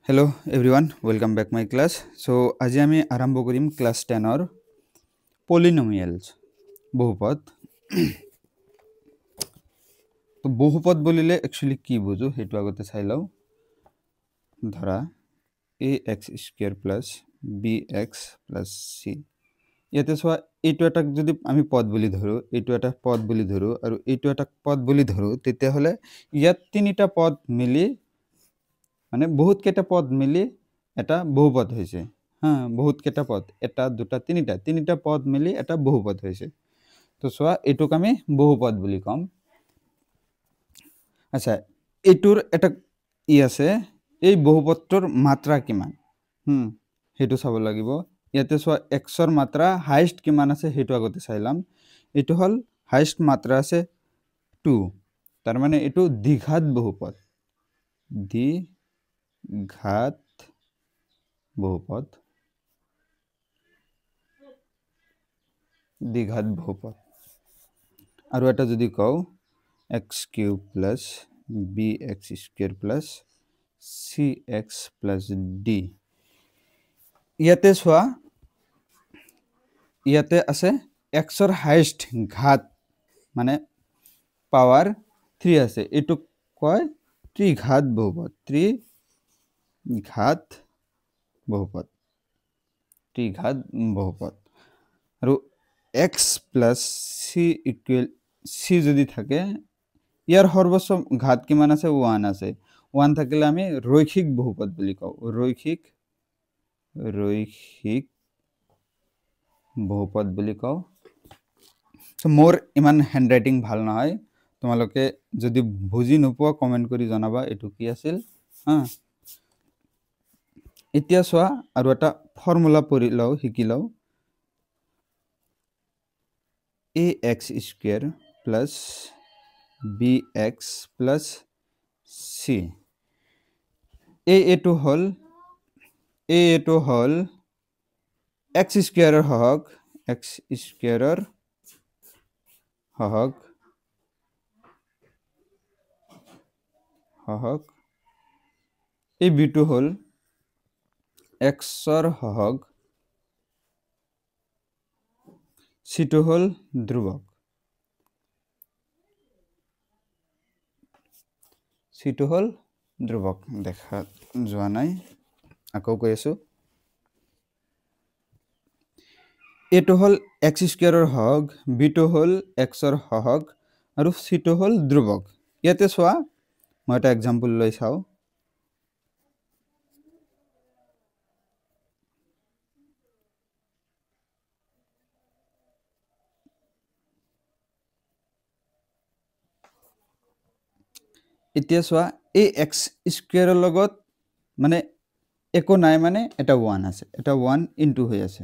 Hello everyone, welcome back my class. So আজি আমি আৰম্ভ কৰিম ক্লাস 10 ৰ পলিনোমিয়ালস বহুপদ। তো বহুপদ বলিলে एक्चुअली কি বুঝো হেতু আগতে চাই লও। ধৰা ax square plus bx plus c। ইয়াতে সোয়া এইটো এটা যদি আমি পদ বুলি ধৰো, এইটো এটা পদ বুলি ধৰো আৰু এইটো এটা পদ বুলি ধৰো, তেতিয়া হলে ইয়াত তিনিটা পদ মিলি মানে বহুত কেটা পদ মিলি এটা বহুপদ হয়েছে। হ্যাঁ, বহুত কেটা পদ, এটা দুটা তিনিটা পদ মিলি এটা বহুপদ হয়েছে। তো সোয়া এটুক আমি বহুপদ বুলি কম। আচ্ছা, এটুর এটা ই আছে, এই বহুপদটোৰ মাত্ৰা কিমান হেতু চাব লাগিব। ইয়াতে সোয়া xৰ মাত্ৰা হাইয়েস্ট কিমান আছে হেতু আগতে চাইলাম। এটু হল হাইয়েস্ট মাত্ৰা আছে 2, তাৰ মানে এটু দ্বিঘাত বহুপদ। দ্বিঘাত বহুপদ, দ্বিঘাত বহুপদ। আৰু এটা যদি কও x³ plus bx square plus cx plus d, ইয়াতে সোয়া ইয়াতে আছে xৰ হাইয়েস্ট ঘাত মানে পাওয়াৰ 3 আছে, এটু কয় ত্ৰিঘাত বহুপদ। ত্ৰিঘাত বহুপদ, ত্ৰিঘাত বহুপদ। আৰু x plus c equal c যদি থাকে, ইয়াৰ সর্বোচ্চ ঘাত কিমান আছে 1 আছে। 1 থাকিলে আমি রৈখিক বহুপদ বুলি কও। রৈখিক বহুপদ বুলি কও। সো মোর ইমান হ্যান্ডরাইটিং ভাল নহয়, তোমালোকে যদি বুজি নোপোৱা কমেন্ট কৰি জনাবা এটু কি আছিল। হ্যাঁ, এতিয়া সোয়া আৰু এটা ফর্মুলা পঢ়ি লও, শিকি লও। ax square plus bx plus c, এটু হল x স্কয়ারের হহক, x স্কয়ারের হহক এই বিটু হল xর হহক, সিটু হল ধ্রুবক। সিটু হল ধ্রুবক, দেখা যোৱা নাই, আকৌ কৈ আছো। এটু হল x স্কয়াৰেৰ হহক, বিটু হল xৰ হহক আৰু সিটু হল ধ্রুবক। ইয়াতে সোয়া মই এটা এক্সাম্পল লৈ চাও। এতিয়া সোয়া এই x স্কয়ারের লগত মানে একো নাই, মানে এটা 1 আছে, এটা 1 ইনটু হৈ আছে।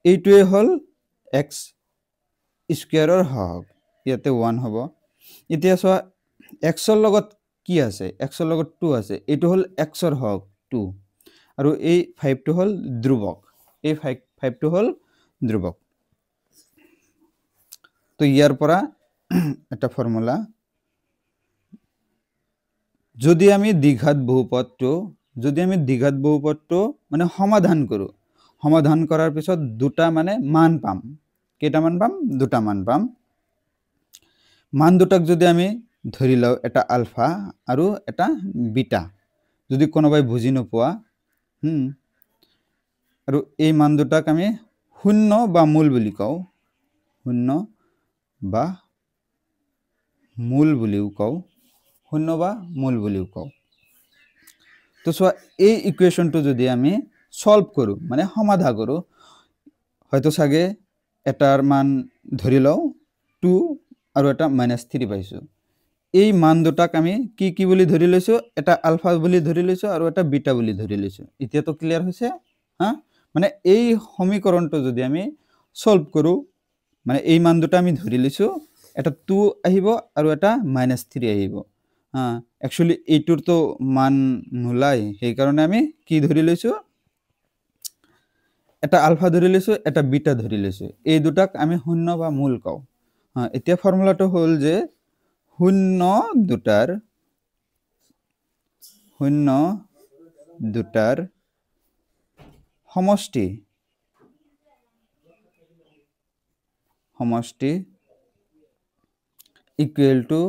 এইটোৱে হল x স্কয়াৰেৰ হহক, ইয়াতে 1 হ'ব। এতিয়া সোয়া x ৰ লগত কি আছে, x ৰ লগত 2 আছে, এইটো হল x ৰ হহক 2 আৰু এই 5 টো হল ধ্ৰুবক। এই 5 টো হল ধ্ৰুবক। তো ইয়াৰ পৰা এটা ফৰ্মুলা, যদি আমি দ্বিঘাত বহুপদটো মানে সমাধান কৰো, সমাধান কৰাৰ পিছত দুটা মানে মান পাম। কেইটা মান পাম? দুটা মান পাম। মান দুটাক যদি আমি ধৰি লও, এটা আলফা আৰু এটা বিটা, যদি কোনোবাই বুজি নোপোৱা আৰু এই মান দুটাক আমি শূন্য বা মূল বুলি কও, শূন্য বা মূল বুলিও কও, শূন্য বা মূল বুলিও কও। তো সোয়া এই ইকুয়েশনটো যদি আমি সলভ কৰো মানে সমাধা কৰো, হয়তো সাগে এটাৰ মান ধৰি লও 2 আৰু এটা -3 পাইছো। এই মান দুটাক আমি কি কি বুলি ধৰি লৈছো, এটা আলফা বুলি ধৰি লৈছো আৰু এটা বিটা বুলি ধৰি লৈছো। এতিয়া তো ক্লিয়াৰ হৈছে। হ্যাঁ, মানে এই সমীকৰণটো যদি আমি সলভ কৰো, মানে এই মান দুটা আমি ধৰি লৈছো, এটা 2 আহিব আৰু এটা -3 আহিব। হ্যাঁ, एक्चुअली এইটোৰ তো মান নোলাই, সেই কাৰণে আমি কি ধৰি লৈছো, এটা আলফা ধৰি লৈছো, এটা বিটা ধৰি লৈছো। এই দুটাক আমি শূন্য বা মূল কও। হ্যাঁ, এতিয়া ফর্মুলাটো হল যে শূন্য দুটাৰ সমষ্টি ইকুৱেল টু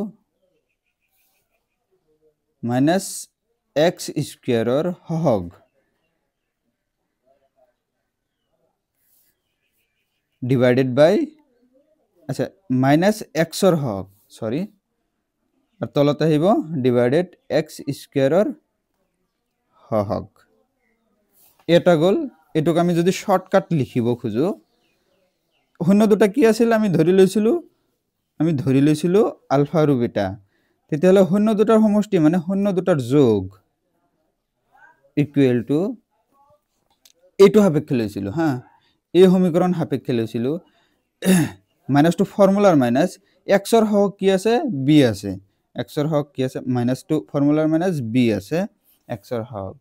মাইনাছ এক্স স্কুৱেৰৰ হহগ ডিভাইডেড বাই আচ্ছা মাইনাছ এক্সৰ হহগ সৰি আৰ তলত আহিব ডিভাইডেড এক্স স্কুৱেৰৰ হহগ এটা গ'ল এটুক আমি যদি শৰ্টকাট লিখিব খুজো শূন্য দুটা কি আছিল আমি ধৰি লৈছিলো আলফা আৰু বিটা তেতিয়াহলে শূন্য দুটাৰ সমষ্টি মানে শূন্য দুটাৰ যোগ ইকুৱেল টু এইটো সাপেক্ষে লৈছিলো হা এই সমীকৰণ সাপেক্ষে লৈছিলো মাইনাস টু ফৰ্মুলাৰ মাইনাস এক্সৰ হক কি আছে বি আছে এক্সৰ হক কি আছে মাইনাস টু ফৰ্মুলাৰ মাইনাস বি আছে এক্সৰ হক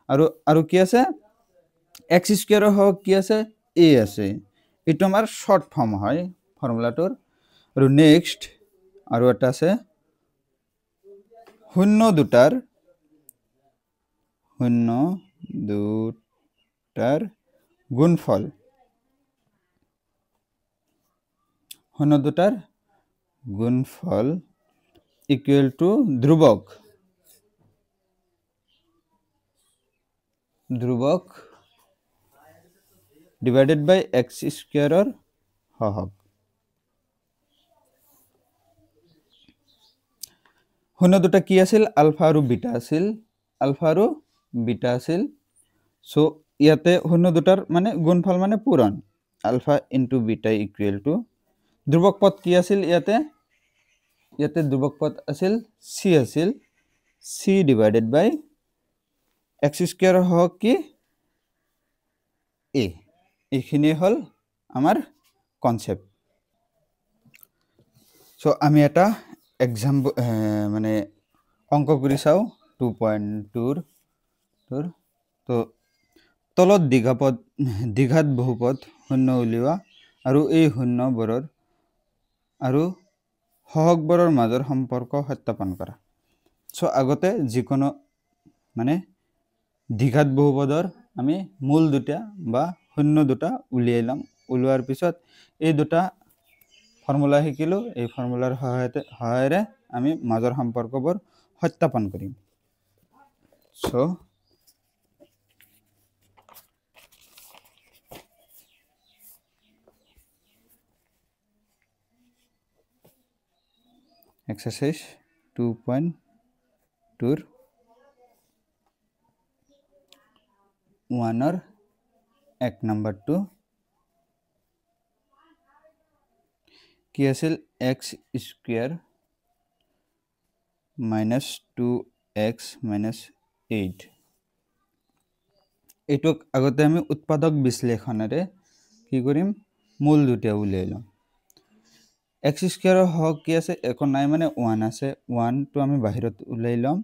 আৰু কি আছে এক্স স্কয়াৰৰ হক কি আছে এ আছে এটো আমাৰ শৰ্ট ফৰ্ম হয় ফৰ্মুলাটোৰ আৰু নেক্সট আৰু এটা আছে শূন্য দুটাৰ গুণফল শূন্য দুটাৰ গুণফল ইকুৱেল টু ধ্ৰুৱক ডিভাইডেড বাই এক্স স্কয়াৰৰ হহগ শূন্য দুটা কি আছিল আলফা আৰু বিটা আছিল সো ইয়াতে শূন্য দুটাৰ মানে গুণফল মানে পূৰণ alpha into beta equal to ধ্ৰুৱক পদ কি আছিল ইয়াতে ধ্ৰুৱক পদ আছিল চি ডিভাইডেড বাই এক্স স্কয়াৰৰ হক কি এ এইখিনি হল আমাৰ কনসেপ্ট সো আমি এটা এক্সাম্পল মানে অঙ্ক কৰি চাও 2.2 তো তলত দ্বিঘাত বহুপদ শূন্য উলিওৱা আৰু এই শূন্যবোৰৰ আৰু হহগবোৰৰ মাজৰ সম্পৰ্ক সত্যাপন কৰা সো আগতে যিকোনো মানে দ্বিঘাত বহুপদৰ আমি মূল দুটা বা শূন্য দুটা উলিয়াই লম উলিওৱাৰ পিছত এই দুটা ফৰ্মুলা শিকিলো এই ফৰ্মুলাৰ সহায়েৰে আমি মাজৰ সম্পৰ্কবোৰ সত্যাপন কৰিম সো exercise 2.2 1 or 1 number 2 কি আছিল x square minus 2x minus 8 এটুক আগতে আমি উৎপাদক বিশ্লেষণৰে কি কৰিম মূল দুটা উলিয়াই লম x স্কয়াৰৰ হক কি আছে একো নাই মানে 1 আছে 1 টো আমি বাহিৰত উলাই লম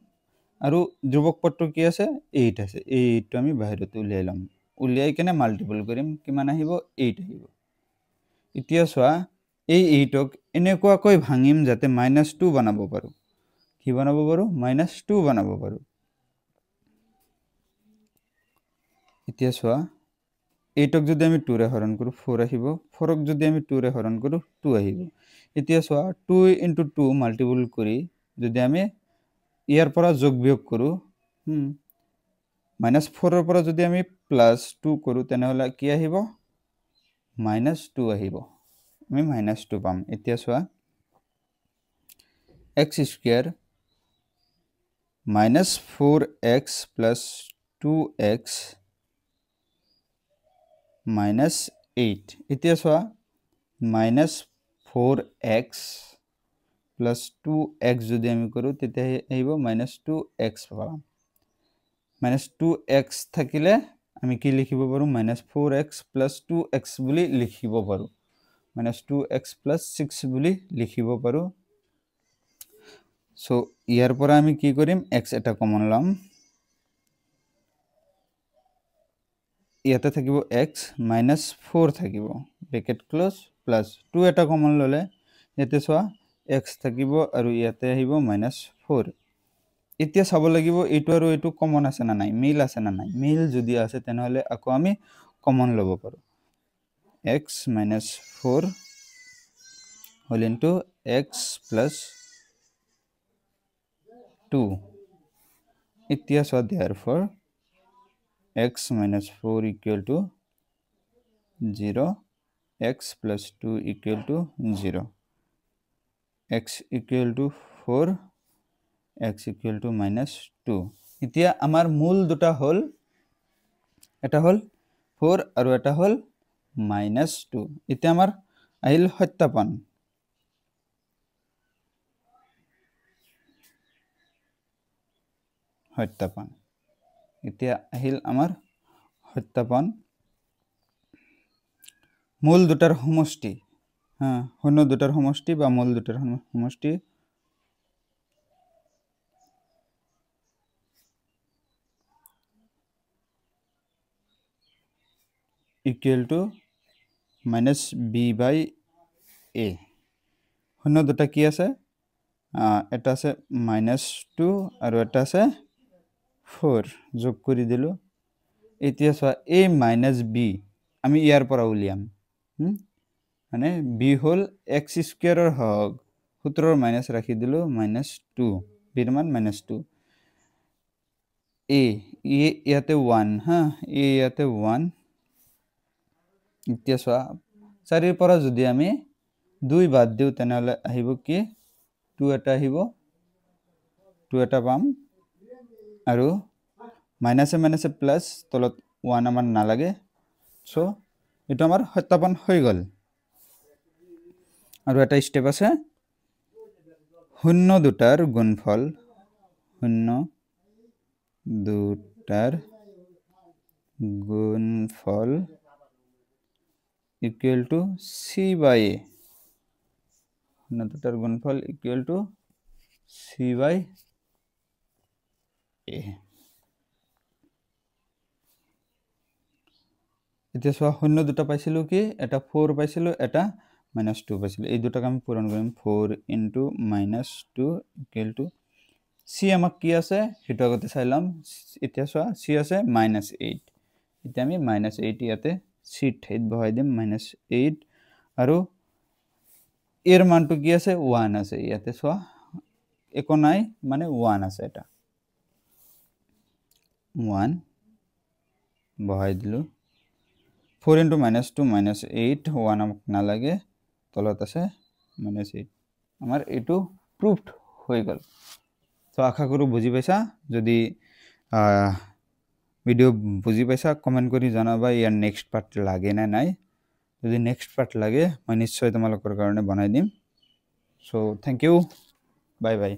আৰু ধ্ৰুৱক পদটো কি আছে 8 আছে 8 টো আমি বাহিৰত উলিয়াই লম উলিয়াই কেনে মাল্টিপল কৰিম কিমান আহিব 8 আহিব এতিয়া চোৱা এই 8 ক এনেকুৱাকৈ ভাঙিম যাতে -2 বনাব পাৰো কি বনাব পাৰো -2 বনাব পাৰো এতিয়া চোৱা 8 ক যদি আমি 2 ৰে হৰণ কৰো 4 আহিব 4 ক যদি আমি 2 ৰে হৰণ কৰো 2 আহিব এতিয়া চোৱা 2 * 2 মাল্টিপল কৰি যদি আমি ইয়াৰ পৰা যোগ বিয়োগ কৰো -4 ৰ পৰা যদি আমি +2 কৰো তেনেহলে কি আহিব -2 আহিব আমি -2 পাম এতিয়া চোৱা x স্কয়াৰ -4x + 2x -8 এতিয়া চোৱা -4x + 2x যদি আমি কৰো তেতিয়া আহিব -2x পাম -2x থাকিলে আমি কি লিখিব পাৰো -4x + 2x বুলি লিখিব পাৰো -2x + 6 বুলি লিখিব পাৰো সো ইয়াৰ পৰা আমি কি কৰিম x এটা কমন লম ইয়াতে থাকিব x -4 থাকিব ব্ৰেকেট ক্লোজ প্লাস 2 এটা কমন ললে ইয়াতে চোৱা x থাকিব আৰু ইয়াতে আহিব -4 এতিয়া চাব লাগিব এইটো আৰু এইটো কমন আছে না নাই, মিল আছে না নাই। মিল যদি আছে তেনেহলে আকৌ আমি কমন লব পাৰো। x minus 4 whole into x plus 2. এতিয়া so therefore x minus 4 equal to 0, x plus 2 equal to 0, x equal to 4, x equal to minus 2. এতিয়া আমাৰ মূল দুটা হল, এটা হল 4 আৰু এটা হল minus 2. এতিয়া আমাৰ আহিল সত্যাপন। সত্যাপন এতিয়া আহিল আমাৰ সত্যাপন। মূল দুটাৰ সমষ্টি, শূন্য দুটাৰ সমষ্টি বা মূল দুটাৰ সমষ্টি equal to minus b by a. শূন্য দুটা কি আছে, এটা আছে -2 আৰু এটা আছে 4, যোগ কৰি দিলো। এতিয়া চোৱা a minus b আমি ইয়াৰ পৰা উলিয়াম, মানে b হল x স্কয়াৰৰ হক 17 মাইনাস ৰাখি দিলো -2, b ৰ মান -2, a ইয়াতে 1, a ইয়াতে 1। এতিয়া চোৱা 4 ৰ পৰা যদি আমি 2 বাদ দিও তেনেহলে আহিব কি 2 এটা আহিব, 2 এটা পাম, আৰু মাইনাসে মাইনাসে প্লাস, তলত 1 আমাৰ নালাগে, সো এটা আমাৰ সত্যাপন হৈ গল। আৰু এটা স্টেপ আছে, শূন্য দুটাৰ গুণফল, শূন্য দুটাৰ গুণফল equal to c by a, শূন্য দুটাৰ গুণফল equal to c by a। এতিয়া চোৱা শূন্য দুটা পাইছিলো কি, এটা 4 পাইছিলো, এটা -2 পাইছিলো, এই দুটাক আমি পূৰণ কৰিম, 4 into -2 equal to c আমাক কি আছে সেটো আগতে চাই লম। এতিয়া চোৱা c আছে -8, এতিয়া আমি -8 ইয়াতে c ঠাইত বহাই দিম, -8, আৰু এৰ মানটো কি আছে 1 আছে, ইয়াতে চোৱা একো নাই মানে 1 আছে, এটা 1 বহাই দিলো। 4 into -2 -8, 1 আমাক নালাগে, তলত আছে -8, আমাৰ এটো প্ৰুফড হৈ গল। তো আশা কৰো বুজি পাইছা, যদি ভিডিও বুজি পাইছা কমেন্ট কৰি জনাবা ইয়াৰ নেক্সট পাৰ্ট লাগে না নাই। যদি নেক্সট পাৰ্ট লাগে মই নিশ্চয় তোমালোকৰ কাৰণে বনাই দিম। So thank you, bye by.